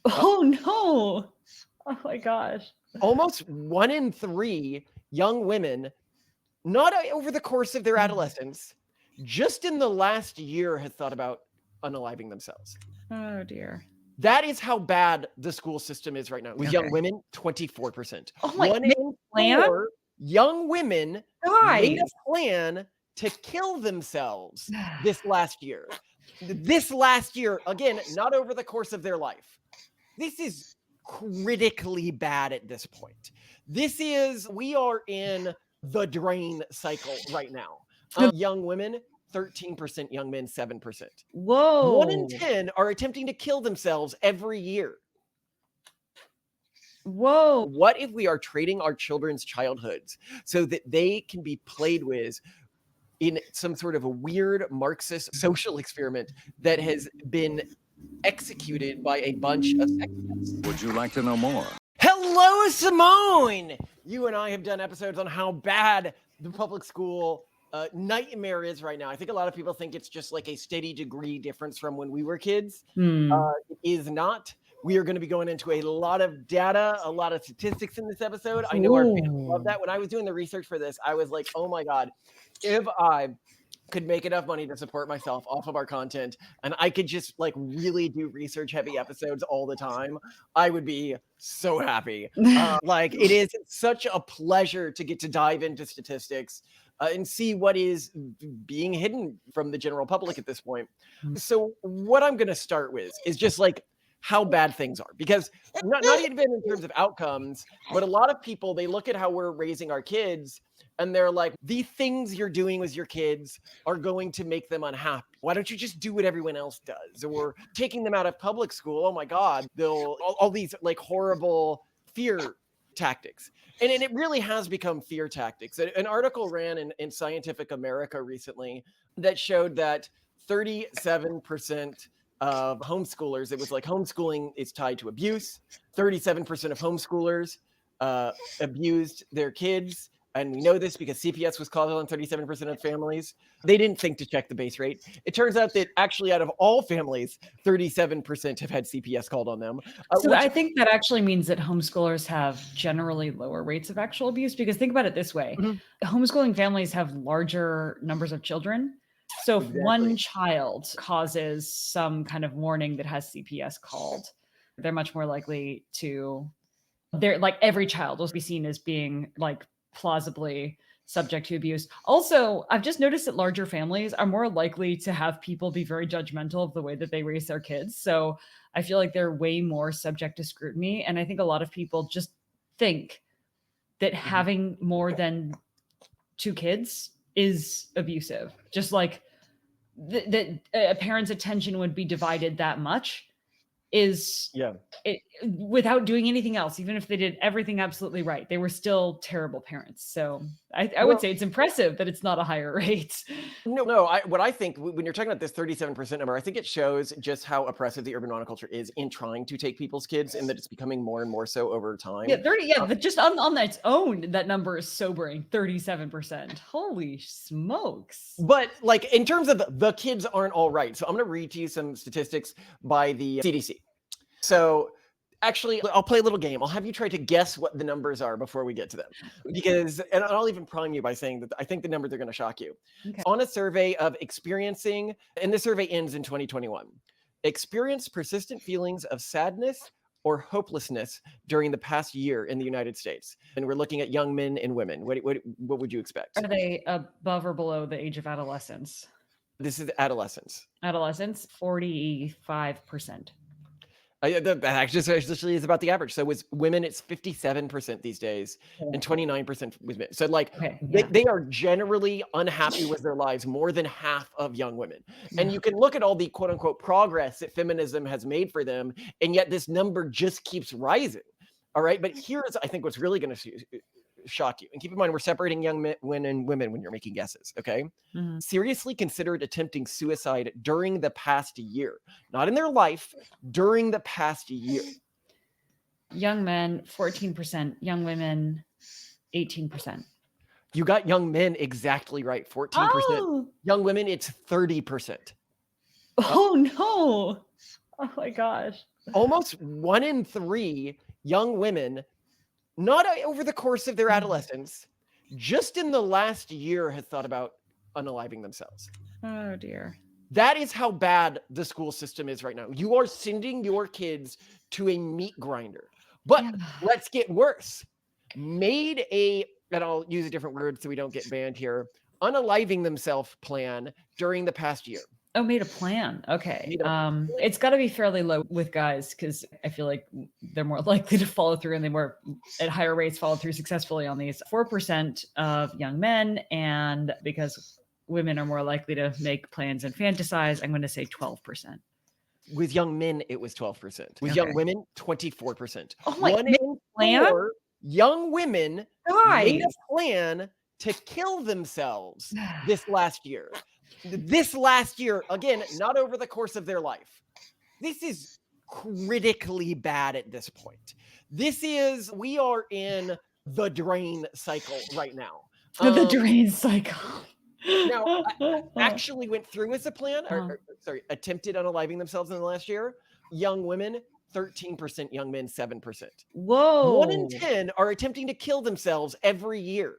Oh no. Oh my gosh. Almost 1 in 3 young women, not over the course of their adolescence, just in the last year has thought about unaliving themselves. Oh dear. That is how bad the school system is right now. With young Okay. women, 24%. Oh my, 1 made in a plan? 4 young women made Guys. a plan to kill themselves this last year. This last year, again, not over the course of their life. This is critically bad at this point. We are in the drain cycle right now. Young women, 13%, young men, 7%. 1 in Whoa. 10 are attempting to kill themselves every year. Whoa. What if we are trading our children's childhoods so that they can be played with in some sort of a weird Marxist social experiment that has been executed by a bunch of sexists? Would you like to know more? Hello, Simone! You and I have done episodes on how bad the public school nightmare is right now. I think a lot of people think it's just like a steady degree difference from when we were kids. It is not. We are going to be going into a lot of data, a lot of statistics in this episode. I know our fans love that. When I was doing the research for this, I was like, oh my God, if I could make enough money to support myself off of our content and I could just like really do research heavy episodes all the time, I would be so happy. Like it is such a pleasure to get to dive into statistics and see what is being hidden from the general public at this point. So what I'm going to start with is just like how bad things are, because not even in terms of outcomes, but a lot of people, they look at how we're raising our kids and they're like, the things you're doing with your kids are going to make them unhappy. Why don't you just do what everyone else does? Or taking them out of public school, oh my God, they'll all these like horrible fear tactics. And it really has become fear tactics. An article ran in Scientific America recently that showed that 37% of homeschoolers, it was like homeschooling is tied to abuse. 37% of homeschoolers abused their kids. And we know this because CPS was called on 37% of families. They didn't think to check the base rate. It turns out that actually out of all families, 37% have had CPS called on them. So I think that actually means that homeschoolers have generally lower rates of actual abuse, because think about it this way. Homeschooling families have larger numbers of children. So if one child causes some kind of warning that has CPS called, they're much more likely to, they're like every child will be seen as being like plausibly subject to abuse. Also, I've just noticed that larger families are more likely to have people be very judgmental of the way that they raise their kids. So I feel like they're way more subject to scrutiny. And I think a lot of people just think that having more than 2 kids is abusive. Just like that a parent's attention would be divided that much is without doing anything else. Even if they did everything absolutely right, they were still terrible parents. So I would say it's impressive that it's not a higher rate. What I think when you're talking about this 37% number, I think it shows just how oppressive the urban monoculture is in trying to take people's kids, and that it's becoming more and more so over time. But just on its own, that number is sobering. 37%. Holy smokes. But like in terms of the kids aren't all right. So I'm going to read to you some statistics by the CDC. So actually, I'll play a little game. I'll have you try to guess what the numbers are before we get to them. And I'll even prime you by saying that I think the numbers are going to shock you. Okay. On a survey of experiencing, and the survey ends in 2021, experience persistent feelings of sadness or hopelessness during the past year in the United States. And we're looking at young men and women. What would you expect? Are they above or below the age of adolescence? This is adolescence. Adolescence, 45%. That actually is about the average. So with women, it's 57% these days, and 29% with men. So like they are generally unhappy with their lives, more than half of young women. And you can look at all the quote unquote progress that feminism has made for them, and yet this number just keeps rising. All right, but here's I think what's really going to shock you. And keep in mind, we're separating young men and women when you're making guesses, okay? Seriously considered attempting suicide during the past year. Not in their life, during the past year. Young men, 14%. Young women, 18%. You got young men exactly right, 14%. Oh. Young women, it's 30%. Oh, no. Oh, my gosh. almost 1 in 3 young women, not over the course of their adolescence, just in the last year has thought about unaliving themselves. Oh dear. That is how bad the school system is right now. You are sending your kids to a meat grinder. But Yeah. let's get worse. Made a, and I'll use a different word so we don't get banned here, unaliving themselves plan during the past year. Oh, made a plan. Okay. Made a plan. It's got to be fairly low with guys because I feel like they're more likely to follow through and they more at higher rates follow through successfully on these. 4% of young men, and because women are more likely to make plans and fantasize, I'm going to say 12%. With young men, it was 12%. With Okay. young women, 24%. Oh my, 1 made in a plan? 4 young women made Guys. a plan to kill themselves this last year. This last year, again, not over the course of their life. This is critically bad at this point. We are in the drain cycle right now. The drain cycle. Now, actually went through with the plan, attempted unaliving themselves in the last year. Young women, 13%, young men, 7%. Whoa. 1 in 10 are attempting to kill themselves every year.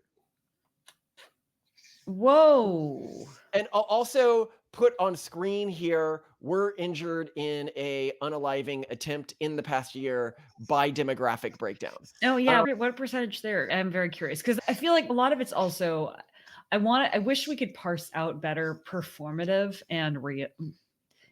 Whoa. And I'll also put on screen here, were injured in a unaliving attempt in the past year by demographic breakdown. Oh yeah, what percentage there? I'm very curious because I feel like a lot of it's also I wish we could parse out better performative and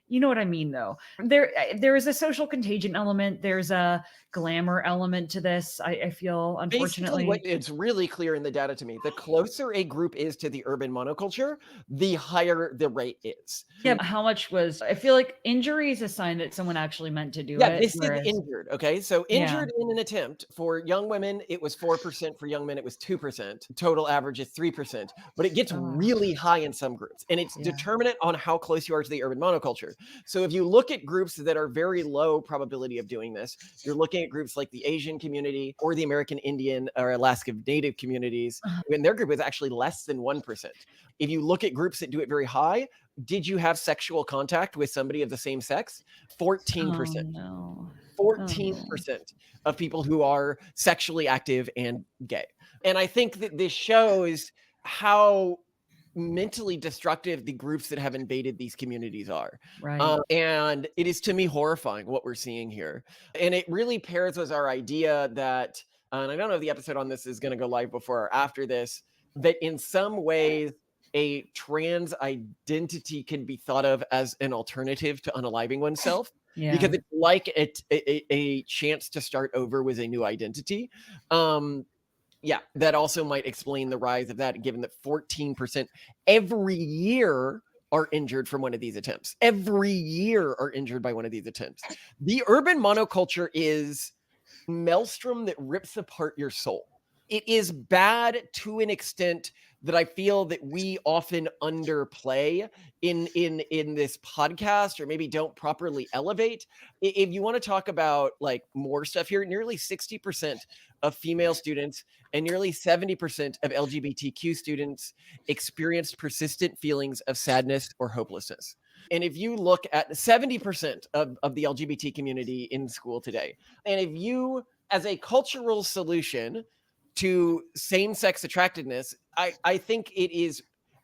you know what I mean though. There is a social contagion element, there's a glamour element to this. I feel, unfortunately. Basically, it's really clear in the data to me. The closer a group is to the urban monoculture, the higher the rate is. Yeah, how much was, I feel like injury is a sign that someone actually meant to do it. Yeah, this is injured, okay? So injured in an attempt for young women, it was 4%. For young men, it was 2%. Total average is 3%. But it gets really high in some groups. And it's determinant on how close you are to the urban monoculture. So if you look at groups that are very low probability of doing this, you're looking at groups like the Asian community or the American Indian or Alaska Native communities, and their group is actually less than 1%. If you look at groups that do it very high, did you have sexual contact with somebody of the same sex? 14%. Oh, no. 14% of people who are sexually active and gay. And I think that this shows how mentally destructive the groups that have invaded these communities are. Right. And it is, to me, horrifying what we're seeing here. And it really pairs with our idea that, and I don't know if the episode on this is going to go live before or after this, that in some ways, a trans identity can be thought of as an alternative to unaliving oneself. Yeah. Because it's like a chance to start over with a new identity. Yeah, that also might explain the rise of that, given that 14% every year are injured from one of these attempts. Every year are injured by one of these attempts. The urban monoculture is maelstrom that rips apart your soul. It is bad to an extent that I feel that we often underplay in this podcast, or maybe don't properly elevate. If you want to talk about like more stuff here, nearly 60% of female students and nearly 70% of LGBTQ students experienced persistent feelings of sadness or hopelessness. And if you look at 70% of the LGBT community in school today, and if you, as a cultural solution to same-sex attractiveness, I think it is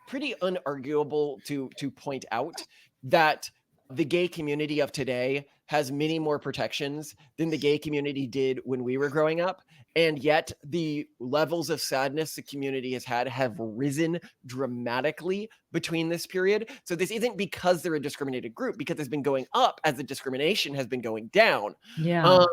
pretty unarguable to point out that the gay community of today has many more protections than the gay community did when we were growing up. And yet the levels of sadness the community has had have risen dramatically between this period. So this isn't because they're a discriminated group, because it's been going up as the discrimination has been going down. Yeah.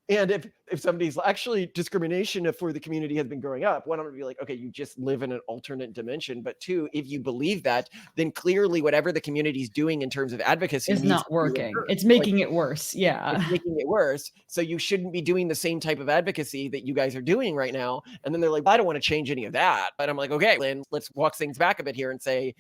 And if somebody's actually discrimination for the community has been growing up, one, I'm gonna be like, okay, you just live in an alternate dimension. But two, if you believe that, then clearly whatever the community's doing in terms of advocacy is not working. It's making it worse. Yeah. It's making it worse. So you shouldn't be doing the same type of advocacy that you guys are doing right now. And then they're like, I don't want to change any of that. But I'm like, okay, Lynn, let's walk things back a bit here and say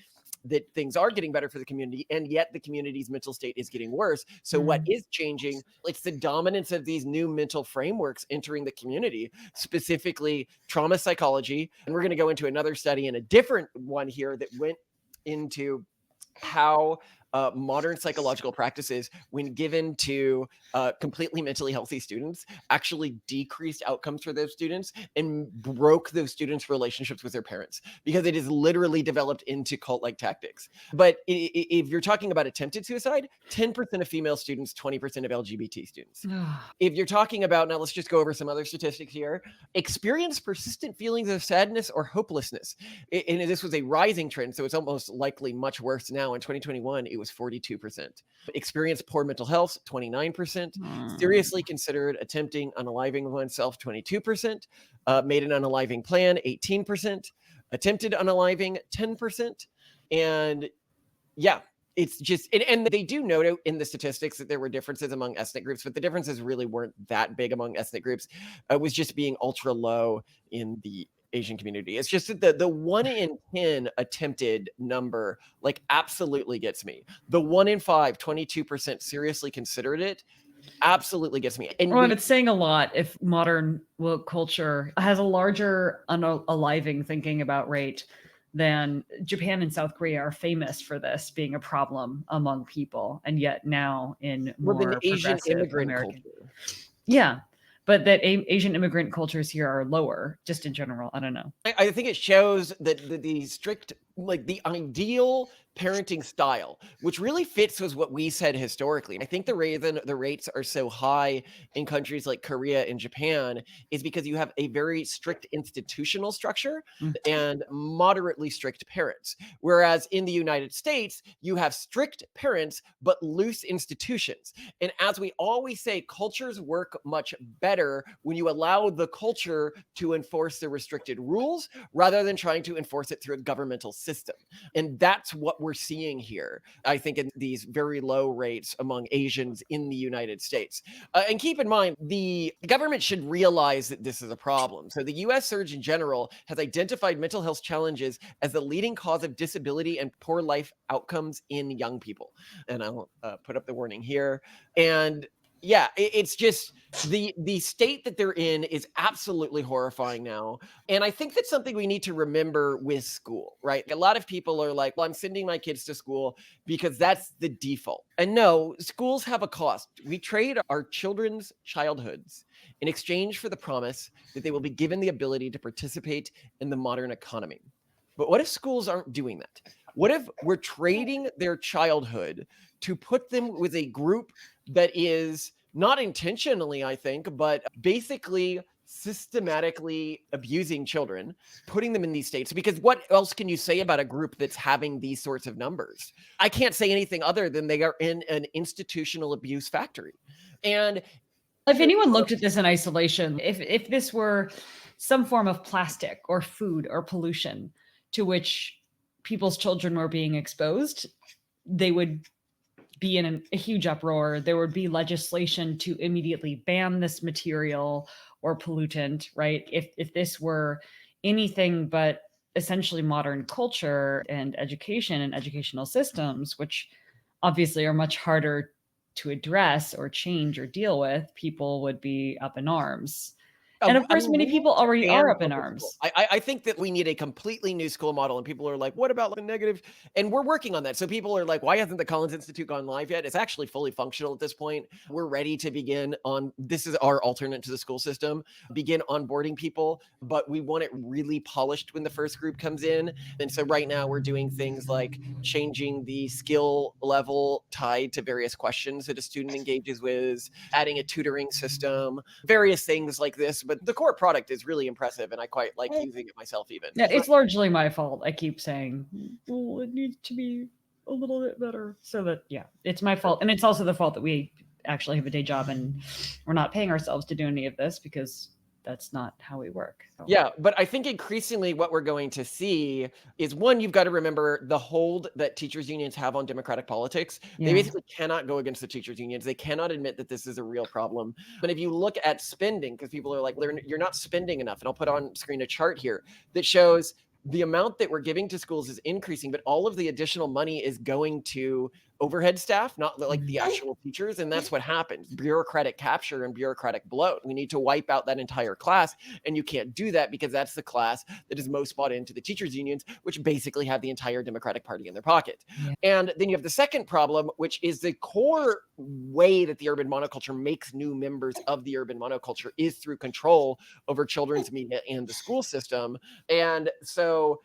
that things are getting better for the community, and yet the community's mental state is getting worse. So what is changing? It's the dominance of these new mental frameworks entering the community, specifically trauma psychology. And we're going to go into another study and a different one here that went into how modern psychological practices, when given to completely mentally healthy students, actually decreased outcomes for those students and broke those students' relationships with their parents, because it is literally developed into cult-like tactics. But if you're talking about attempted suicide, 10% of female students, 20% of LGBT students. If you're talking about, now let's just go over some other statistics here, experience persistent feelings of sadness or hopelessness. And this was a rising trend, so it's almost likely much worse now. In 2021, it was 42%. Experience poor mental health, 29%. Seriously considered attempting unaliving oneself, 22%. Made an unaliving plan, 18%. Attempted unaliving, 10%. And yeah, it's just, and they do note in the statistics that there were differences among ethnic groups, but the differences really weren't that big among ethnic groups. It was just being ultra low in the Asian community. It's just that the 1 in 10 attempted number like absolutely gets me. The 1 in 5, 22% seriously considered it, absolutely gets me. And it's saying a lot if modern woke culture has a larger unaliving thinking about rate than Japan and South Korea are famous for this being a problem among people. And yet now in more Asian progressive immigrant American culture. Yeah. But that Asian immigrant cultures here are lower, just in general. I don't know. I think it shows that the strict, like the ideal parenting style, which really fits with what we said historically. I think the reason the rates are so high in countries like Korea and Japan is because you have a very strict institutional structure and moderately strict parents. Whereas in the United States, you have strict parents, but loose institutions. And as we always say, cultures work much better when you allow the culture to enforce the restricted rules rather than trying to enforce it through a governmental system. And that's what we're seeing here, I think, in these very low rates among Asians in the United States. And keep in mind, the government should realize that this is a problem. So the US Surgeon General has identified mental health challenges as the leading cause of disability and poor life outcomes in young people. And I'll put up the warning here. And yeah, it's just the state that they're in is absolutely horrifying now. And I think that's something we need to remember with school, right? A lot of people are like, well, I'm sending my kids to school because that's the default. And no, schools have a cost. We trade our children's childhoods in exchange for the promise that they will be given the ability to participate in the modern economy. But what if schools aren't doing that? What if we're trading their childhood to put them with a group that is not intentionally, I think, but basically systematically abusing children, putting them in these states? Because what else can you say about a group that's having these sorts of numbers? I can't say anything other than they are in an institutional abuse factory. And if anyone looked at this in isolation, if this were some form of plastic or food or pollution to which people's children were being exposed, they would be in a huge uproar. There would be legislation to immediately ban this material or pollutant, right? If this were anything but essentially modern culture and education and educational systems, which obviously are much harder to address or change or deal with, people would be up in arms. And of course, many people already are up in arms. I think that we need a completely new school model, and people are like, what about the negative? And we're working on that. So people are like, why hasn't the Collins Institute gone live yet? It's actually fully functional at this point. We're ready to begin on, this is our alternate to the school system, begin onboarding people, but we want it really polished when the first group comes in. And so right now we're doing things like changing the skill level tied to various questions that a student engages with, adding a tutoring system, various things like this. But the core product is really impressive, and I quite like using it myself even. Yeah, it's largely my fault. I keep saying, well, it needs to be a little bit better. So that, yeah, it's my fault. And it's also the fault that we actually have a day job and we're not paying ourselves to do any of this because that's not how we work. So. Yeah, but I think increasingly what we're going to see is, one, you've got to remember the hold that teachers unions have on democratic politics. Yeah. They basically cannot go against the teachers unions. They cannot admit that this is a real problem. But if you look at spending, because people are like, you're not spending enough. And I'll put on screen a chart here that shows the amount that we're giving to schools is increasing, but all of the additional money is going to overhead staff, not like the actual teachers. And that's what happens. Bureaucratic capture and bureaucratic bloat. We need to wipe out that entire class. And you can't do that because that's the class that is most bought into the teachers unions, which basically have the entire Democratic Party in their pocket. Yeah. And then you have the second problem, which is the core way that the urban monoculture makes new members of the urban monoculture is through control over children's media and the school system. And so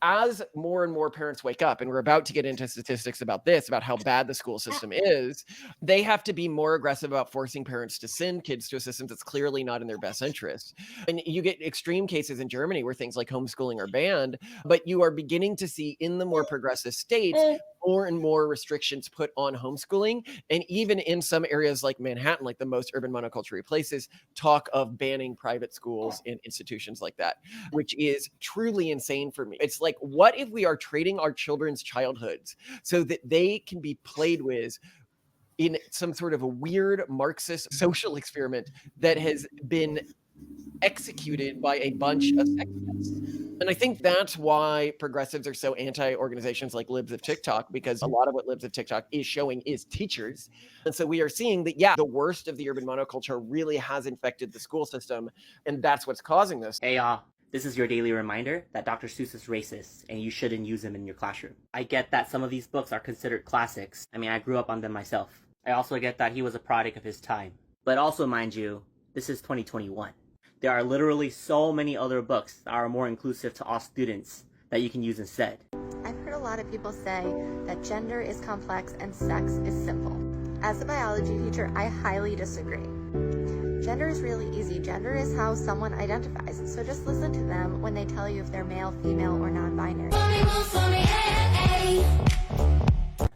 as more and more parents wake up, and we're about to get into statistics about this, about how bad the school system is, they have to be more aggressive about forcing parents to send kids to a system that's clearly not in their best interest. And you get extreme cases in Germany where things like homeschooling are banned, but you are beginning to see in the more progressive states more and more restrictions put on homeschooling. And even in some areas like Manhattan, like the most urban monoculture places, talk of banning private schools and institutions like that, which is truly insane for me. It's like, what if we are trading our children's childhoods so that they can be played with in some sort of a weird Marxist social experiment that has been executed by a bunch of psychopaths? And I think that's why progressives are so anti-organizations like Libs of TikTok, because a lot of what Libs of TikTok is showing is teachers. And so we are seeing that, yeah, the worst of the urban monoculture really has infected the school system, and that's what's causing this. Hey y'all, this is your daily reminder that Dr. Seuss is racist and you shouldn't use him in your classroom. I get that some of these books are considered classics. I mean, I grew up on them myself. I also get that he was a product of his time. But also, mind you, this is 2021. There are literally so many other books that are more inclusive to all students that you can use instead. I've heard a lot of people say that gender is complex and sex is simple. As a biology teacher, I highly disagree. Gender is really easy. Gender is how someone identifies. So just listen to them when they tell you if they're male, female, or non-binary.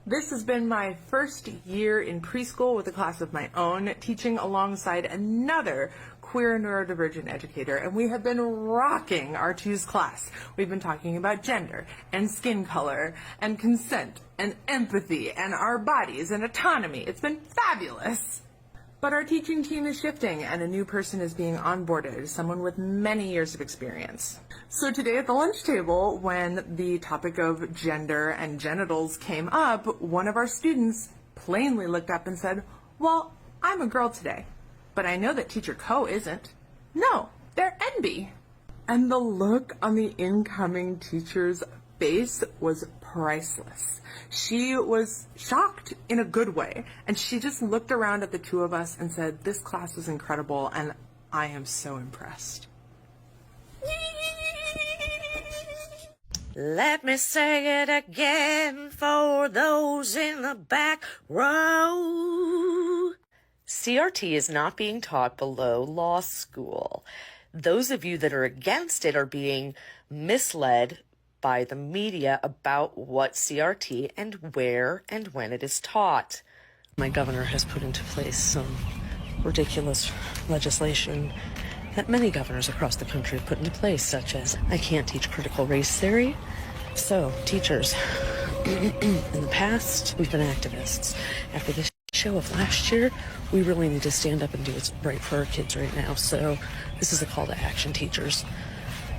This has been my first year in preschool with a class of my own, teaching alongside another queer neurodivergent educator, and we have been rocking our Choose class. We've been talking about gender and skin color and consent and empathy and our bodies and autonomy. It's been fabulous. But our teaching team is shifting and a new person is being onboarded, someone with many years of experience. So today at the lunch table, when the topic of gender and genitals came up, one of our students plainly looked up and said, "Well, I'm a girl today, but I know that teacher Co isn't." No, they're NB. And the look on the incoming teacher's face was priceless. She was shocked in a good way, and she just looked around at the two of us and said, "This class was incredible, and I am so impressed." Let me say it again for those in the back row. CRT is not being taught below law school. Those of you that are against it are being misled by the media about what CRT and where and when it is taught. My governor has put into place some ridiculous legislation that many governors across the country have put into place, such as I can't teach critical race theory. So, teachers, in the past, we've been activists. After this show of last year, we really need to stand up and do what's right for our kids right now. So, this is a call to action, teachers.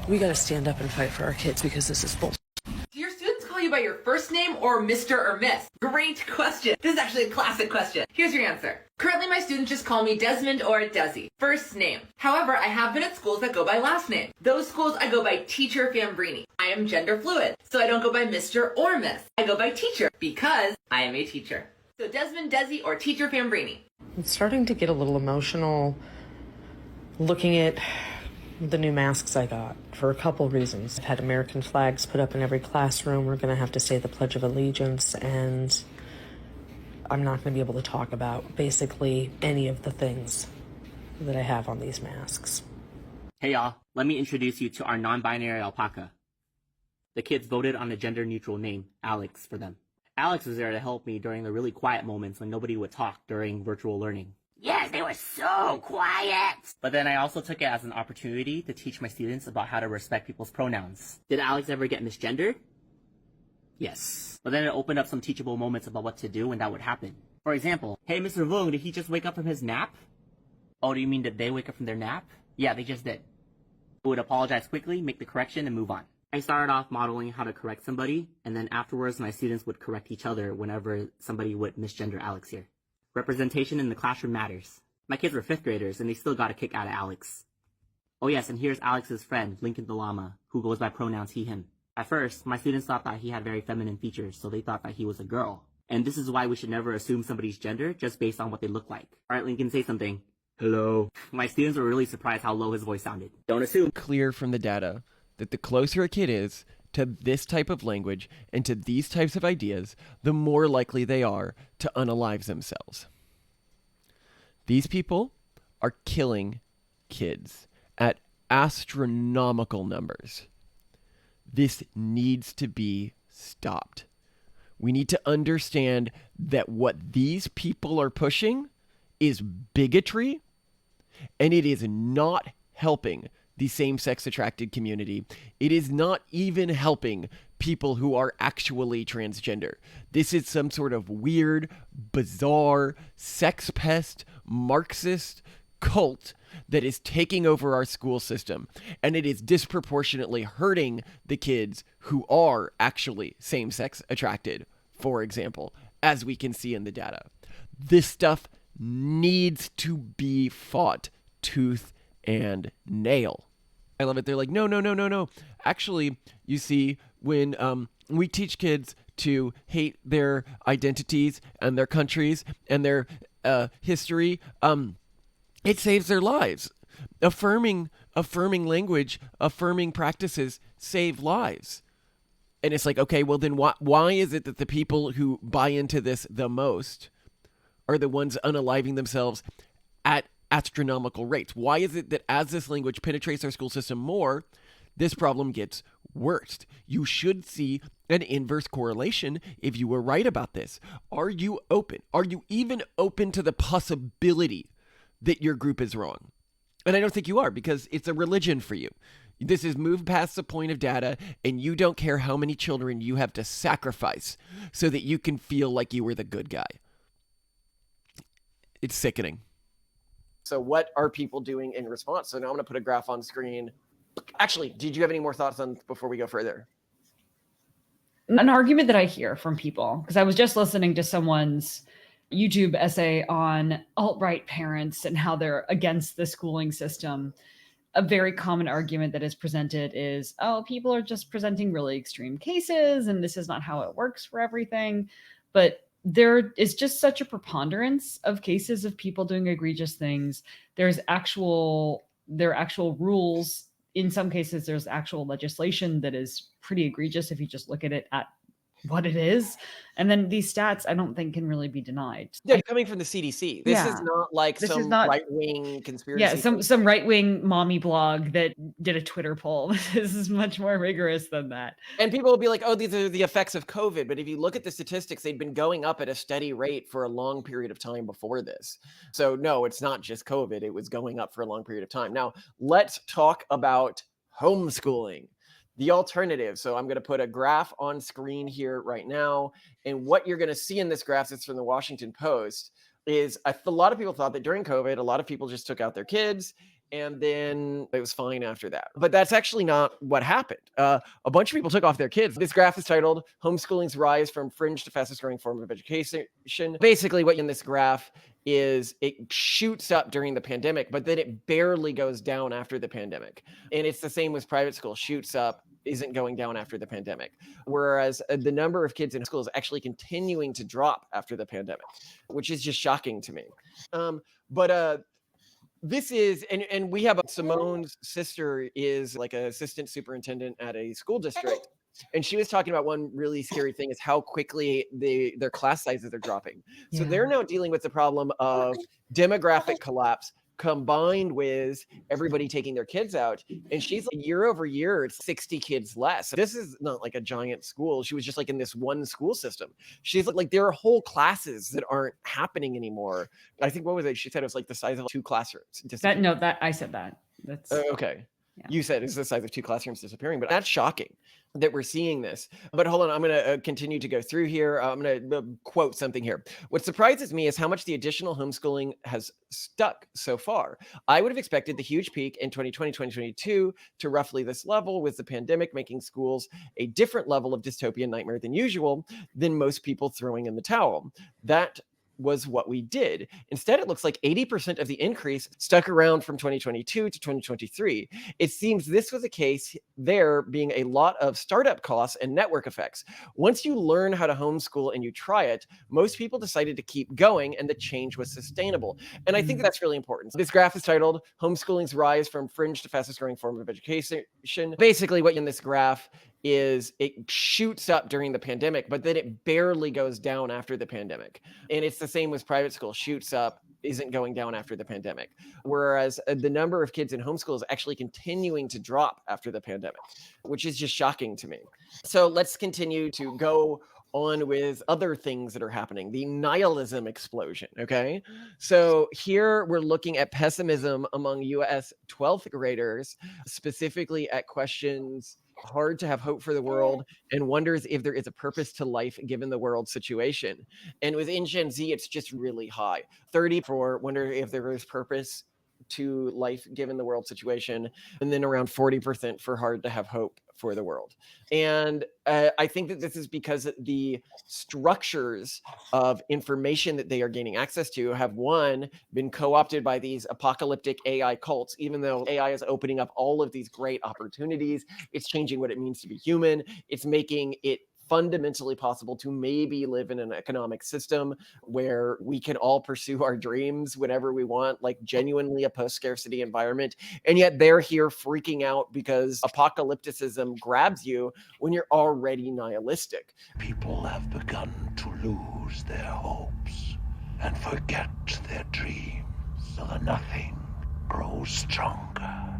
We gotta stand up and fight for our kids because this is bullshit. Do your students call you by your first name or Mr. or Miss? Great question. This is actually a classic question. Here's your answer. Currently, my students just call me Desmond or Desi. First name. However, I have been at schools that go by last name. Those schools I go by Teacher Fambrini. I am gender fluid, so I don't go by Mr. or Miss. I go by teacher because I am a teacher. So Desmond, Desi, or Teacher Fambrini. I'm starting to get a little emotional looking at the new masks I got for a couple reasons. I've had American flags put up in every classroom. We're going to have to say the Pledge of Allegiance, and I'm not going to be able to talk about basically any of the things that I have on these masks. Hey y'all, let me introduce you to our non-binary alpaca. The kids voted on a gender-neutral name, Alex, for them. Alex was there to help me during the really quiet moments when nobody would talk during virtual learning. Yes, they were so quiet! But then I also took it as an opportunity to teach my students about how to respect people's pronouns. Did Alex ever get misgendered? Yes. But then it opened up some teachable moments about what to do when that would happen. For example, hey Mr. Vung, did he just wake up from his nap? Oh, do you mean did they wake up from their nap? Yeah, they just did. I would apologize quickly, make the correction, and move on. I started off modeling how to correct somebody, and then afterwards my students would correct each other whenever somebody would misgender Alex here. Representation in the classroom matters. My kids were 5th graders, and they still got a kick out of Alex. Oh yes, and here's Alex's friend, Lincoln the Llama, who goes by pronouns he, him. At first, my students thought that he had very feminine features, so they thought that he was a girl. And this is why we should never assume somebody's gender just based on what they look like. Alright, Lincoln, say something. Hello. My students were really surprised how low his voice sounded. Don't assume. Clear from the data that the closer a kid is to this type of language and to these types of ideas, the more likely they are to unalive themselves. These people are killing kids at astronomical numbers. This needs to be stopped. We need to understand that what these people are pushing is bigotry, and it is not helping the same-sex attracted community. It is not even helping people who are actually transgender. This is some sort of weird, bizarre, sex pest, Marxist cult that is taking over our school system, and it is disproportionately hurting the kids who are actually same-sex attracted, for example, as we can see in the data. This stuff needs to be fought tooth and nail. I love it. They're like, no. Actually, you see, when we teach kids to hate their identities and their countries and their history, it saves their lives. Affirming language, affirming practices save lives. And it's like, okay, well then why is it that the people who buy into this the most are the ones unaliving themselves at astronomical rates? Why is it that as this language penetrates our school system more, this problem gets worse? You should see an inverse correlation if you were right about this. Are you open? Are you even open to the possibility that your group is wrong? And I don't think you are, because it's a religion for you. This is moved past the point of data, and you don't care how many children you have to sacrifice so that you can feel like you were the good guy. It's sickening. So what are people doing in response? So now I'm going to put a graph on screen. Actually, did you have any more thoughts on before we go further? An argument that I hear from people, because I was just listening to someone's YouTube essay on alt-right parents and how they're against the schooling system. A very common argument that is presented is, oh, people are just presenting really extreme cases and this is not how it works for everything. But there is just such a preponderance of cases of people doing egregious things. There are actual rules. In some cases, there's actual legislation that is pretty egregious if you just look at it at what it is. And then these stats, I don't think can really be denied. Yeah, coming from the CDC. This is not like some right-wing conspiracy. Yeah, some right-wing mommy blog that did a Twitter poll. This is much more rigorous than that. And people will be like, oh, these are the effects of COVID. But if you look at the statistics, they'd been going up at a steady rate for a long period of time before this. So no, it's not just COVID. It was going up for a long period of time. Now, let's talk about homeschooling. The alternative. So I'm going to put a graph on screen here right now. And what you're going to see in this graph, it's from the Washington Post, is a lot of people thought that during COVID, a lot of people just took out their kids and then it was fine after that. But that's actually not what happened. A bunch of people took off their kids. This graph is titled Homeschooling's Rise from Fringe to Fastest Growing Form of Education. Basically, what in this graph is it shoots up during the pandemic, but then it barely goes down after the pandemic. And it's the same with private school, shoots up, isn't going down after the pandemic. Whereas the number of kids in school is actually continuing to drop after the pandemic, which is just shocking to me. This is, and we have Simone's sister is like an assistant superintendent at a school district. And she was talking about one really scary thing is how quickly their class sizes are dropping. So they're now dealing with the problem of demographic collapse combined with everybody taking their kids out. And she's like, year over year, it's 60 kids less. This is not like a giant school. She was just like in this one school system. She's like, there are whole classes that aren't happening anymore. I think, what was it? She said it was like the size of 2 classrooms. I said that. That's okay. Yeah. You said it's the size of 2 classrooms disappearing, but that's shocking. that we're seeing this. But hold on, I'm going to continue to go through here. I'm going to quote something here. What surprises me is how much the additional homeschooling has stuck so far. I would have expected the huge peak in 2020, 2022 to roughly this level, with the pandemic making schools a different level of dystopian nightmare than usual, than most people throwing in the towel. That was what we did. Instead, it looks like 80% of the increase stuck around from 2022 to 2023. It seems this was the case, there being a lot of startup costs and network effects. Once you learn how to homeschool and you try it, most people decided to keep going, and the change was sustainable. And I think that's really important. This graph is titled Homeschooling's Rise from Fringe to Fastest Growing Form of Education. Basically, what in this graph is it shoots up during the pandemic, but then it barely goes down after the pandemic. And it's the same with private school, shoots up, isn't going down after the pandemic. Whereas the number of kids in homeschool is actually continuing to drop after the pandemic, which is just shocking to me. So let's continue to go on with other things that are happening. The nihilism explosion, okay? So here we're looking at pessimism among US 12th graders, specifically at questions hard to have hope for the world and wonders if there is a purpose to life given the world situation. And within Gen Z, it's just really high. 30 for wonder if there is purpose to life given the world situation, and then around 40% for hard to have hope for the world. And I think that this is because the structures of information that they are gaining access to have, one, been co-opted by these apocalyptic AI cults. Even though AI is opening up all of these great opportunities, it's changing what it means to be human. It's making it fundamentally possible to maybe live in an economic system where we can all pursue our dreams whenever we want, like genuinely a post-scarcity environment. And yet they're here freaking out because apocalypticism grabs you when you're already nihilistic. People have begun to lose their hopes and forget their dreams, so the nothing grows stronger.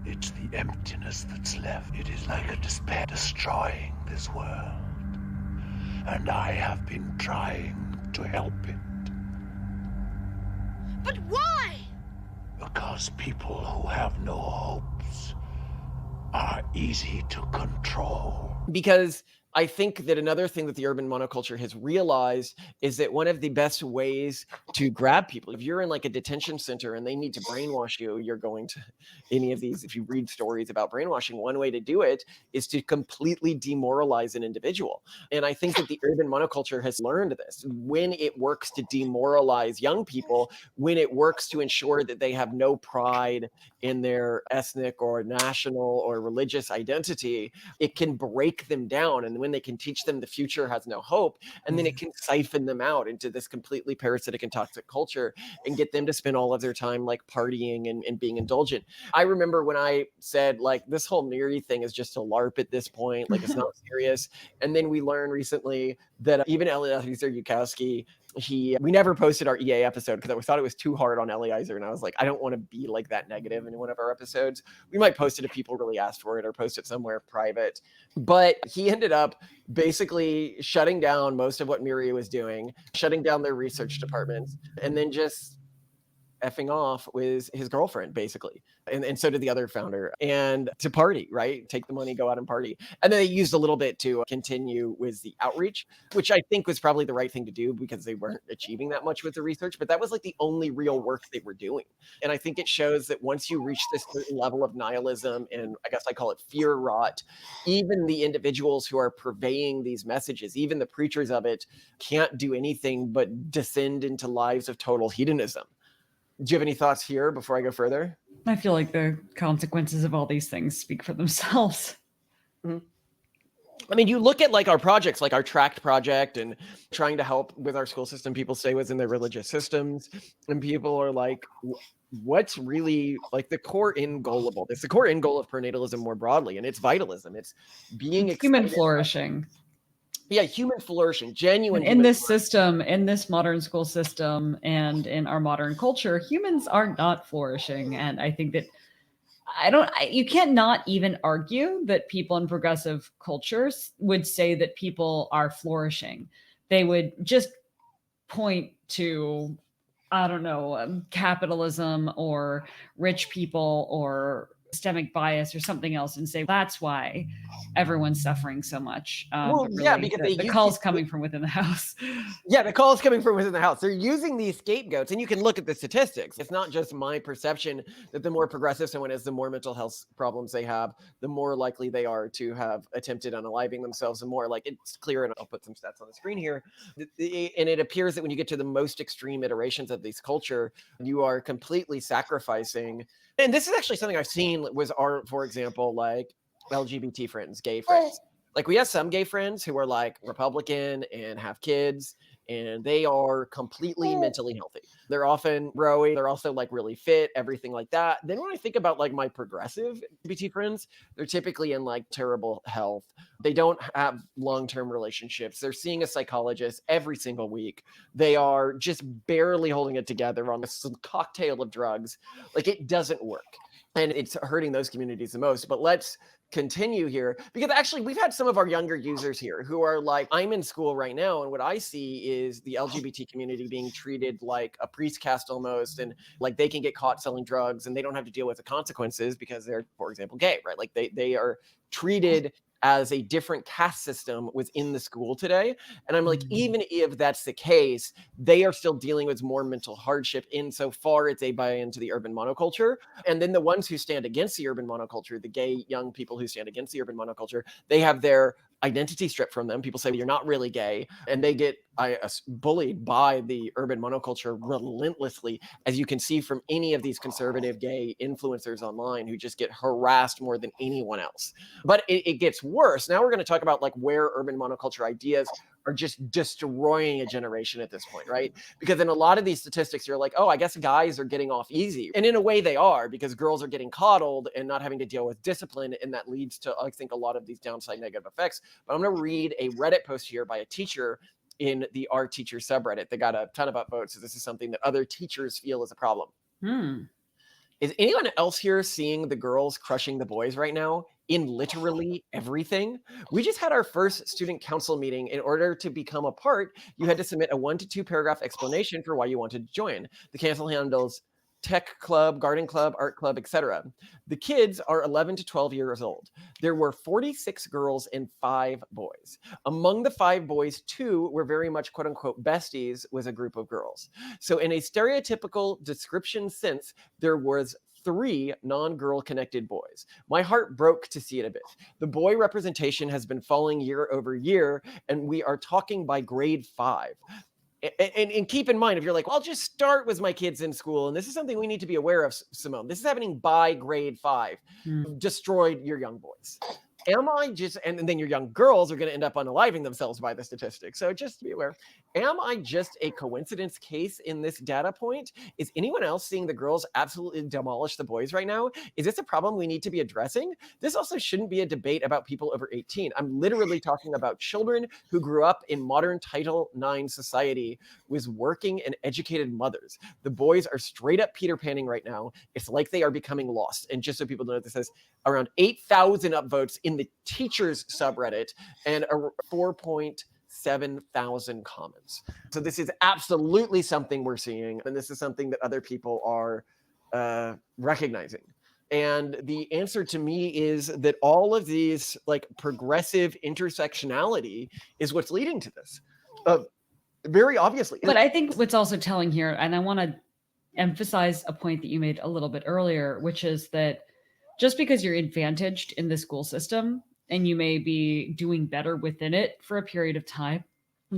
It's the emptiness that's left. It is like a despair destroying this world. And I have been trying to help it. But why? Because people who have no hopes are easy to control. Because I think that another thing that the urban monoculture has realized is that one of the best ways to grab people, if you're in like a detention center and they need to brainwash you, you're going to any of these, if you read stories about brainwashing, one way to do it is to completely demoralize an individual. And I think that the urban monoculture has learned this. When it works to demoralize young people, when it works to ensure that they have no pride in their ethnic or national or religious identity, it can break them down. And when they can teach them the future has no hope, and then it can siphon them out into this completely parasitic and toxic culture and get them to spend all of their time like partying and being indulgent. I remember when I said like this whole Miri thing is just a LARP at this point, like it's not serious. And then we learned recently that even Eliezer Yudkowsky, we never posted our EA episode because I thought it was too hard on Eliezer, and I was like, I don't want to be like that negative in one of our episodes. We might post it if people really asked for it, or post it somewhere private. But he ended up basically shutting down most of what Miri was doing, shutting down their research departments, and then just effing off with his girlfriend, basically. And so did the other founder, and to party, right? Take the money, go out and party. And then they used a little bit to continue with the outreach, which I think was probably the right thing to do because they weren't achieving that much with the research, but that was like the only real work they were doing. And I think it shows that once you reach this certain level of nihilism, and I guess I call it fear rot, even the individuals who are purveying these messages, even the preachers of it, can't do anything but descend into lives of total hedonism. Do you have any thoughts here before I go further? I feel like the consequences of all these things speak for themselves. Mm-hmm. I mean, you look at like our projects, like our TRACT project, and trying to help with our school system, people stay within their religious systems, and people are like, what's really like the core end goal of all this? The core end goal of prenatalism more broadly, and it's vitalism. It's being human flourishing. Yeah, human flourishing, genuine. In this system, in this modern school system, and in our modern culture, humans are not flourishing. And I think that you can't not even argue that people in progressive cultures would say that people are flourishing. They would just point to, I don't know, capitalism or rich people or systemic bias or something else and say that's why everyone's suffering so much. Well, But yeah, really, because they the use call's these coming from within the house. Yeah, the call is coming from within the house. They're using these scapegoats, and you can look at the statistics. It's not just my perception that the more progressive someone is, the more mental health problems they have, the more likely they are to have attempted unaliving themselves, the more like it's clear. And I'll put some stats on the screen here. And it appears that when you get to the most extreme iterations of this culture, you are completely sacrificing. And this is actually something I've seen for example, like LGBT friends, gay friends. Like we have some gay friends who are like Republican and have kids, and they are completely mentally healthy. They're often growing. They're also like really fit, everything like that. Then when I think about like my progressive LGBT friends, they're typically in like terrible health. They don't have long-term relationships. They're seeing a psychologist every single week. They are just barely holding it together on this cocktail of drugs. Like it doesn't work. And it's hurting those communities the most. But let's continue here, because actually we've had some of our younger users here who are like, I'm in school right now, and what I see is the LGBT community being treated like a priest caste almost, and like they can get caught selling drugs and they don't have to deal with the consequences because they're, for example, gay, right? Like they are treated as a different caste system within the school today. And I'm like, even if that's the case, they are still dealing with more mental hardship insofar as they buy into the urban monoculture. And then the ones who stand against the urban monoculture, the gay young people who stand against the urban monoculture, they have their identity stripped from them. People say, you're not really gay. And they get bullied by the urban monoculture relentlessly, as you can see from any of these conservative gay influencers online who just get harassed more than anyone else. But it gets worse. Now we're going to talk about like where urban monoculture ideas are just destroying a generation at this point, right? Because in a lot of these statistics, you're like, oh, I guess guys are getting off easy. And in a way they are, because girls are getting coddled and not having to deal with discipline. And that leads to, I think, a lot of these downside negative effects. But I'm going to read a Reddit post here by a teacher in the Our Teacher subreddit. They got a ton of upvotes. So this is something that other teachers feel is a problem. Is anyone else here seeing the girls crushing the boys right now in literally everything? We just had our first student council meeting. In order to become a part, you had to submit a 1 to 2 paragraph explanation for why you wanted to join. The council handles tech club, garden club, art club, etc. The kids are 11 to 12 years old. There were 46 girls and 5 boys. Among the 5 boys, 2 were very much quote unquote besties with a group of girls. So in a stereotypical description sense, there was 3 non-girl connected boys. My heart broke to see it a bit. The boy representation has been falling year over year, and we are talking by grade 5. And keep in mind, if you're like, well, I'll just start with my kids in school, and this is something we need to be aware of, Simone. This is happening by grade 5. Destroyed your young boys. Am I just, and then your young girls are going to end up unaliving themselves by the statistics. So just be aware. Am I just a coincidence case in this data point? Is anyone else seeing the girls absolutely demolish the boys right now? Is this a problem we need to be addressing? This also shouldn't be a debate about people over 18. I'm literally talking about children who grew up in modern Title IX society with working and educated mothers. The boys are straight up Peter Panning right now. It's like they are becoming lost. And just so people know, this has around 8,000 upvotes in the teachers subreddit and 4,700 comments. So this is absolutely something we're seeing, and this is something that other people are recognizing. And the answer to me is that all of these like progressive intersectionality is what's leading to this. Very obviously. But I think what's also telling here, and I want to emphasize a point that you made a little bit earlier, which is that just because you're advantaged in the school system and you may be doing better within it for a period of time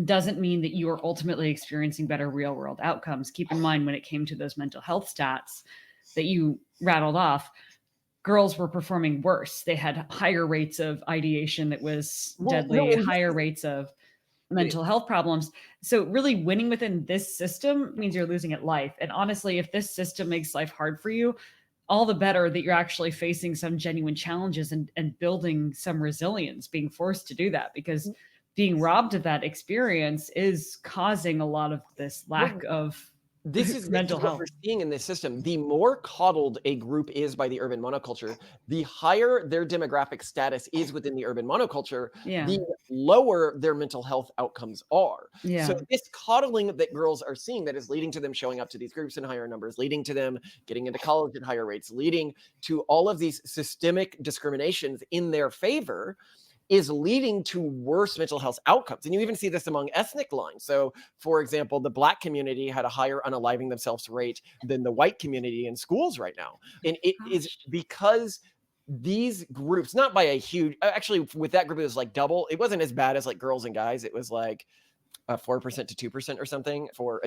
doesn't mean that you are ultimately experiencing better real world outcomes. Keep in mind, when it came to those mental health stats that you rattled off, girls were performing worse. They had higher rates of ideation that was deadly, higher rates of mental health problems. So really winning within this system means you're losing at life. And honestly, if this system makes life hard for you, all the better that you're actually facing some genuine challenges and building some resilience, being forced to do that, because being robbed of that experience is causing a lot of this lack of This is mental what health. we're seeing in this system. The more coddled a group is by the urban monoculture, the higher their demographic status is within the urban monoculture, Yeah. the lower their mental health outcomes are. Yeah. So this coddling that girls are seeing that is leading to them showing up to these groups in higher numbers, leading to them getting into college at higher rates, leading to all of these systemic discriminations in their favor, is leading to worse mental health outcomes. And you even see this among ethnic lines. So, for example, the Black community had a higher unaliving themselves rate than the white community in schools right now. And it is because these groups, not by a huge, actually, with that group, it was like double. It wasn't as bad as like girls and guys. It was like 4% to 2% or something for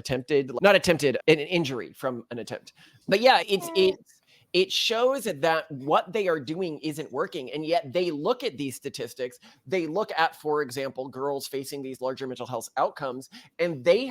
not attempted, an injury from an attempt. But yeah, it shows that what they are doing isn't working. And yet they look at these statistics. They look at, for example, girls facing these larger mental health outcomes, and the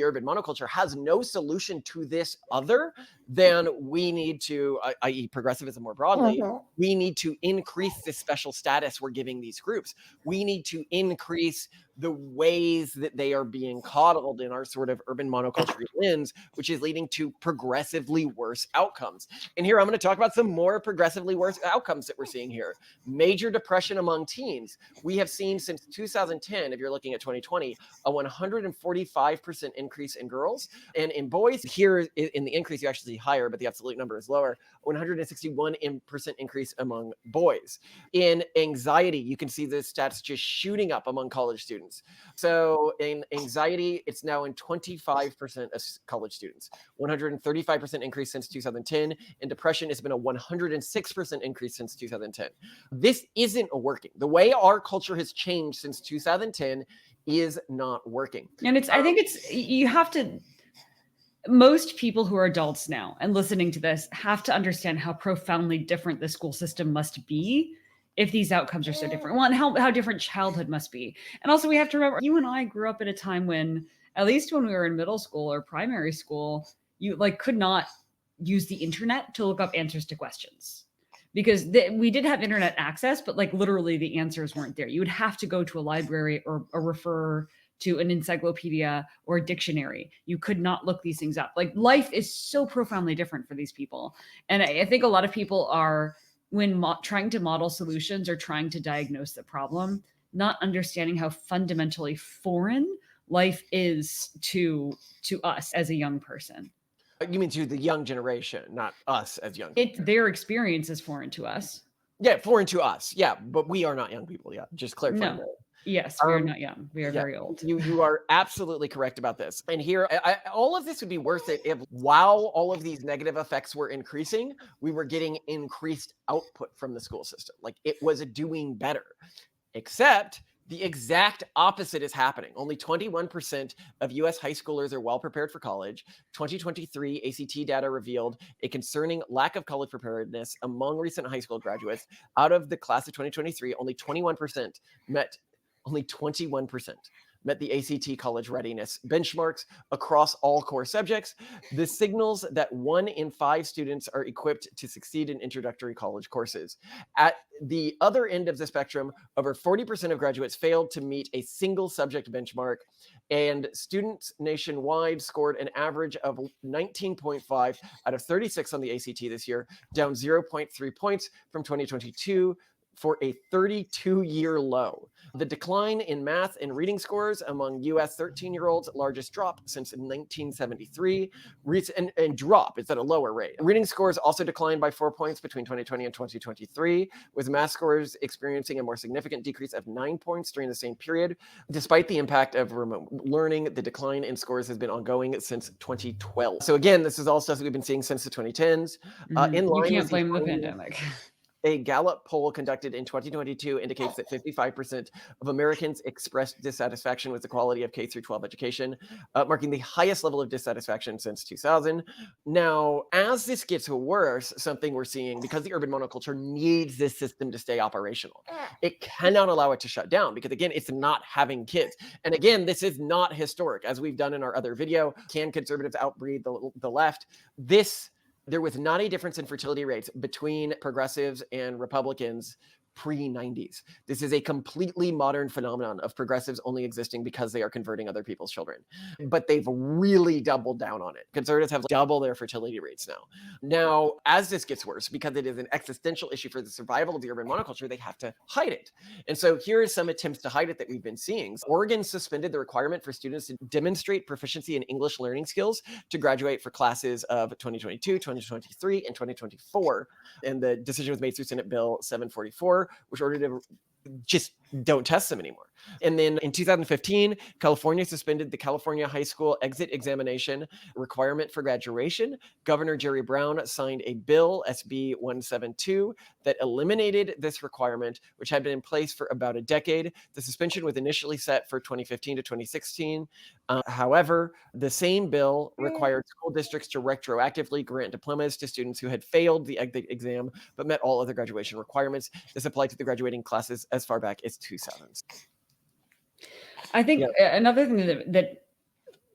urban monoculture has no solution to this other than we need to, i.e. progressivism more broadly, we need to increase the special status we're giving these groups. We need to increase the ways that they are being coddled in our sort of urban monoculture lens, which is leading to progressively worse outcomes. And here I'm going to talk about some more progressively worse outcomes that we're seeing here. Major depression among teens. We have seen since 2010, if you're looking at 2020, a 145% increase in girls. And in boys, here in the increase, you actually see higher, but the absolute number is lower. 161% increase among boys. In anxiety, you can see the stats just shooting up among college students. So in anxiety, it's now in 25% of college students, 135% increase since 2010. In depression, it's been a 106% increase since 2010. This isn't working. The way our culture has changed since 2010 is not working. And I think you have to, most people who are adults now and listening to this have to understand how profoundly different the school system must be if these outcomes are so different. Well, and how different childhood must be. And also we have to remember, you and I grew up at a time when, at least when we were in middle school or primary school, you could not use the internet to look up answers to questions. Because we did have internet access, but literally the answers weren't there. You would have to go to a library or refer to an encyclopedia or a dictionary. You could not look these things up. Life is so profoundly different for these people. And I think a lot of people are, when trying to model solutions or trying to diagnose the problem, not understanding how fundamentally foreign life is to us as a young person. You mean to the young generation, not us as young people. Their experience is foreign to us. Yeah, foreign to us. Yeah, but we are not young people yet. Just clarifying that. Yes, we are not young. We are very old. You are absolutely correct about this. And here, all of this would be worth it if, while all of these negative effects were increasing, we were getting increased output from the school system. It was doing better. Except the exact opposite is happening. Only 21% of US high schoolers are well prepared for college. 2023 ACT data revealed a concerning lack of college preparedness among recent high school graduates. Out of the class of 2023, only 21% met the ACT college readiness benchmarks across all core subjects. This signals that 1 in 5 students are equipped to succeed in introductory college courses. At the other end of the spectrum, over 40% of graduates failed to meet a single subject benchmark, and students nationwide scored an average of 19.5 out of 36 on the ACT this year, down 0.3 points from 2022, for a 32-year low. The decline in math and reading scores among US 13-year-olds, largest drop since 1973, and drop, it's at a lower rate. Reading scores also declined by 4 points between 2020 and 2023, with math scores experiencing a more significant decrease of 9 points during the same period. Despite the impact of remote learning, the decline in scores has been ongoing since 2012. So again, this is all stuff that we've been seeing since the 2010s. You can't blame the pandemic. A Gallup poll conducted in 2022 indicates that 55% of Americans expressed dissatisfaction with the quality of K-12 education, marking the highest level of dissatisfaction since 2000. Now, as this gets worse, something we're seeing, because the urban monoculture needs this system to stay operational, it cannot allow it to shut down, because again, it's not having kids. And again, this is not historic. As we've done in our other video, can conservatives outbreed the left? There was not a difference in fertility rates between progressives and Republicans pre-90s. This is a completely modern phenomenon of progressives only existing because they are converting other people's children. But they've really doubled down on it. Conservatives have double their fertility rates now. Now, as this gets worse, because it is an existential issue for the survival of the urban monoculture, they have to hide it. And so here are some attempts to hide it that we've been seeing. Oregon suspended the requirement for students to demonstrate proficiency in English learning skills to graduate for classes of 2022, 2023, and 2024. And the decision was made through Senate Bill 744, which ordered to just don't test them anymore. And then in 2015, California suspended the California high school exit examination requirement for graduation. Governor Jerry Brown signed a bill, SB 172, that eliminated this requirement, which had been in place for about a decade. The suspension was initially set for 2015 to 2016. However, the same bill required school districts to retroactively grant diplomas to students who had failed the exit exam but met all other graduation requirements. This applied to the graduating classes as far back as 2000s. I think another thing that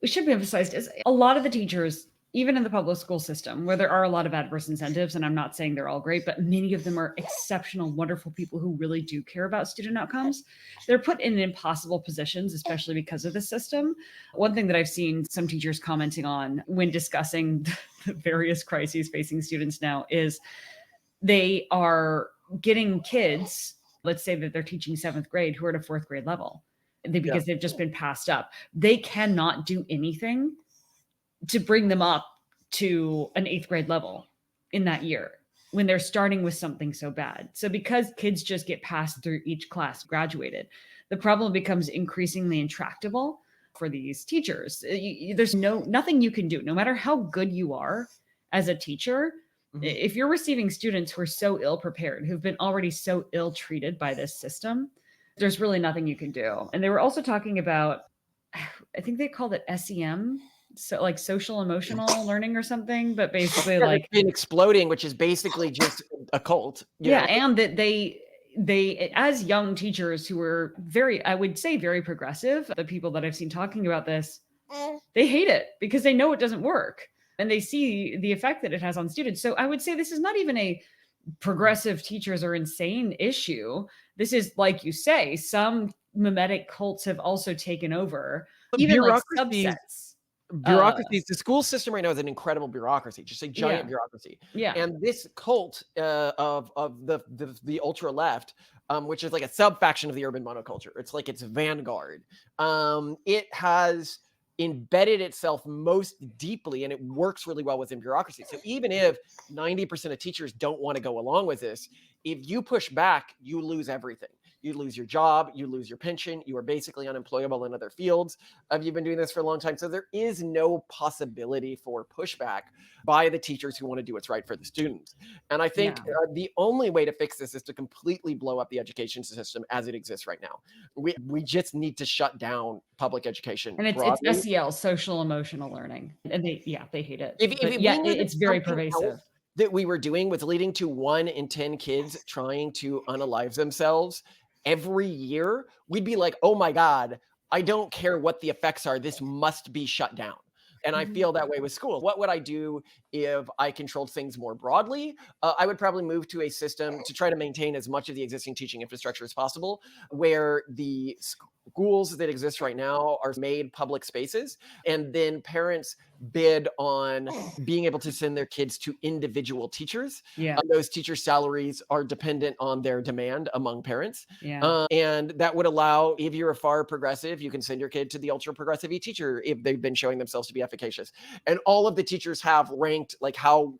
should be emphasized is a lot of the teachers, even in the public school system, where there are a lot of adverse incentives, and I'm not saying they're all great, but many of them are exceptional, wonderful people who really do care about student outcomes. They're put in impossible positions, especially because of the system. One thing that I've seen some teachers commenting on when discussing the various crises facing students now is they are getting kids, let's say that they're teaching 7th grade, who are at a 4th grade level because they've just been passed up. They cannot do anything to bring them up to an 8th grade level in that year when they're starting with something so bad. So because kids just get passed through each class, graduated, the problem becomes increasingly intractable for these teachers. There's nothing you can do, no matter how good you are as a teacher. If you're receiving students who are so ill prepared, who've been already so ill treated by this system, there's really nothing you can do. And they were also talking about, I think they called it SEM, so like social emotional learning or something, but basically like been exploding, which is basically just a cult. You know? And that they as young teachers who were very, I would say very progressive, the people that I've seen talking about this, they hate it because they know it doesn't work and they see the effect that it has on students. So I would say this is not even a progressive teachers are insane issue. This is, like you say, some mimetic cults have also taken over, even like subsets. Bureaucracies. The school system right now is an incredible bureaucracy, just a giant bureaucracy. And this cult of the ultra left, which is like a sub faction of the urban monoculture, it's like its vanguard. It has embedded itself most deeply, and it works really well within bureaucracy. So even if 90% of teachers don't want to go along with this, if you push back, you lose everything. You lose your job, you lose your pension, you are basically unemployable in other fields. You've been doing this for a long time. So there is no possibility for pushback by the teachers who want to do what's right for the students. And I think the only way to fix this is to completely blow up the education system as it exists right now. We just need to shut down public education. And it's SEL, social emotional learning. And they hate it. It's very pervasive. That we were doing was leading to 1 in 10 kids trying to unalive themselves every year, we'd be like, oh my God, I don't care what the effects are. This must be shut down. And I feel that way with school. What would I do if I controlled things more broadly? I would probably move to a system to try to maintain as much of the existing teaching infrastructure as possible, where the schools that exist right now are made public spaces, and then parents bid on being able to send their kids to individual teachers. Those teachers' salaries are dependent on their demand among parents. And that would allow, if you're a far progressive, you can send your kid to the ultra progressive teacher if they've been showing themselves to be efficacious. And all of the teachers have ranked like how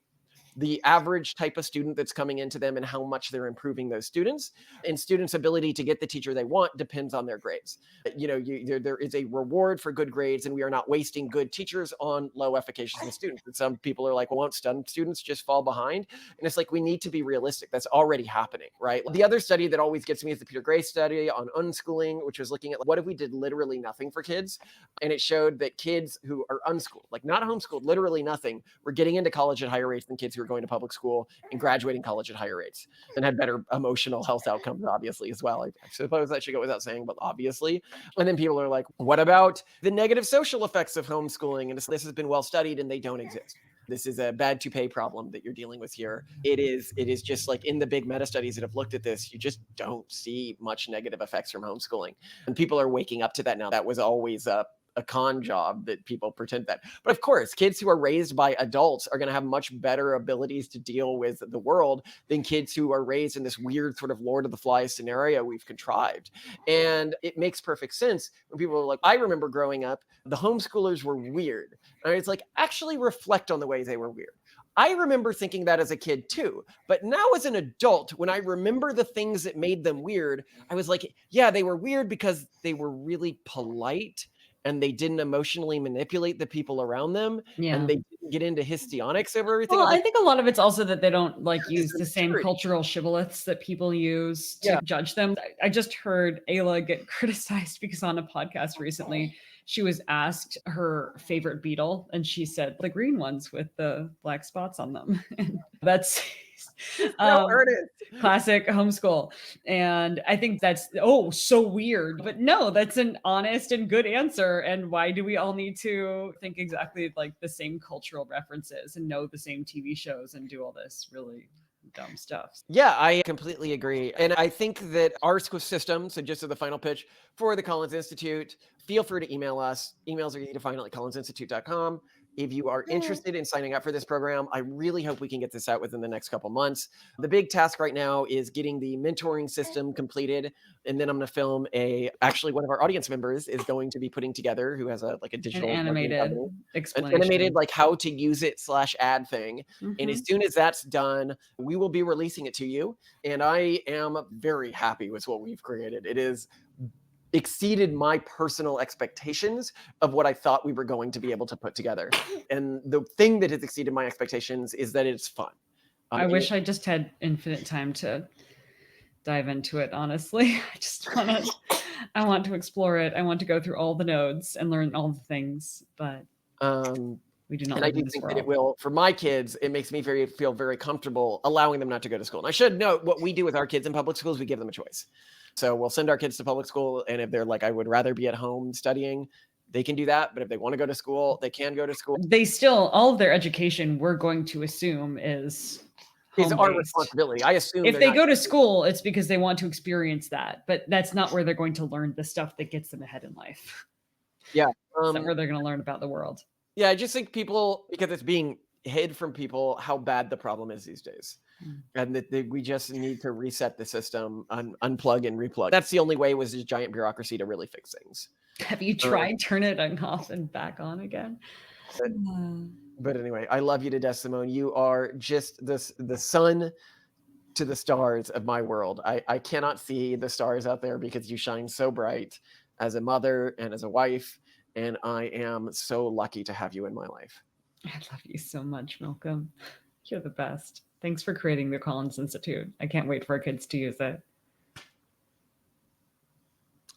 the average type of student that's coming into them and how much they're improving those students. And students' ability to get the teacher they want depends on their grades. There is a reward for good grades, and we are not wasting good teachers on low efficacious students. And some people are like, well, won't students just fall behind? And it's like, we need to be realistic. That's already happening, right? The other study that always gets me is the Peter Gray study on unschooling, which was looking at what if we did literally nothing for kids? And it showed that kids who are unschooled, like not homeschooled, literally nothing, were getting into college at higher rates than kids who are going to public school and graduating college at higher rates, and had better emotional health outcomes, obviously, as well. I suppose that should go without saying, but obviously. And then people are like, what about the negative social effects of homeschooling? And this has been well studied, and they don't exist. This is a bad to pay problem that you're dealing with here. It is just like in the big meta studies that have looked at this, you just don't see much negative effects from homeschooling. And people are waking up to that now. That was always a con job that people pretend that. But of course, kids who are raised by adults are going to have much better abilities to deal with the world than kids who are raised in this weird sort of Lord of the Flies scenario we've contrived. And it makes perfect sense when people are like, I remember growing up, the homeschoolers were weird. And it's like, actually reflect on the way they were weird. I remember thinking that as a kid too, but now as an adult, when I remember the things that made them weird, I was like, yeah, they were weird because they were really polite and they didn't emotionally manipulate the people around them, and they didn't get into histrionics over everything. Well, I was I like, think a lot of it's also that they don't like use the same maturity. cultural shibboleths that people use to judge them. I just heard Ayla get criticized because on a podcast recently, she was asked her favorite beetle, and she said the green ones with the black spots on them. And that's classic homeschool. And I think that's so weird. But no, that's an honest and good answer. And why do we all need to think exactly like the same cultural references and know the same TV shows and do all this really dumb stuff? Yeah, I completely agree. And I think that our school system, so just as the final pitch for the Collins Institute, feel free to email us. Emails are easy to find at collinsinstitute.com. If you are interested in signing up for this program, I really hope we can get this out within the next couple months. The big task right now is getting the mentoring system completed. And then I'm going to film actually one of our audience members is going to be putting together, who has a digital an animated explanation. an animated like how to use it /ad thing. And as soon as that's done, we will be releasing it to you. And I am very happy with what we've created. It is exceeded my personal expectations of what I thought we were going to be able to put together. And the thing that has exceeded my expectations is that it's fun. I wish I just had infinite time to dive into it, honestly. I want to explore it. I want to go through all the nodes and learn all the things, but we do not. And I do think that it will, for my kids, it makes me feel very comfortable allowing them not to go to school. And I should note what we do with our kids in public schools, we give them a choice. So we'll send our kids to public school, and if they're like, I would rather be at home studying, they can do that. But if they want to go to school, they can go to school. They still, all of their education, we're going to assume is our responsibility. I assume if they go to school, it's because they want to experience that, but that's not where they're going to learn the stuff that gets them ahead in life. Yeah. It's not where they're going to learn about the world. Yeah, I just think people, because it's being hid from people, how bad the problem is these days. And that we just need to reset the system, unplug and replug. That's the only way, was this giant bureaucracy to really fix things. Have you tried turn it off and back on again? But anyway, I love you to death, Simone. You are just the sun to the stars of my world. I cannot see the stars out there because you shine so bright as a mother and as a wife. And I am so lucky to have you in my life. I love you so much, Malcolm. You're the best. Thanks for creating the Collins Institute. I can't wait for our kids to use it.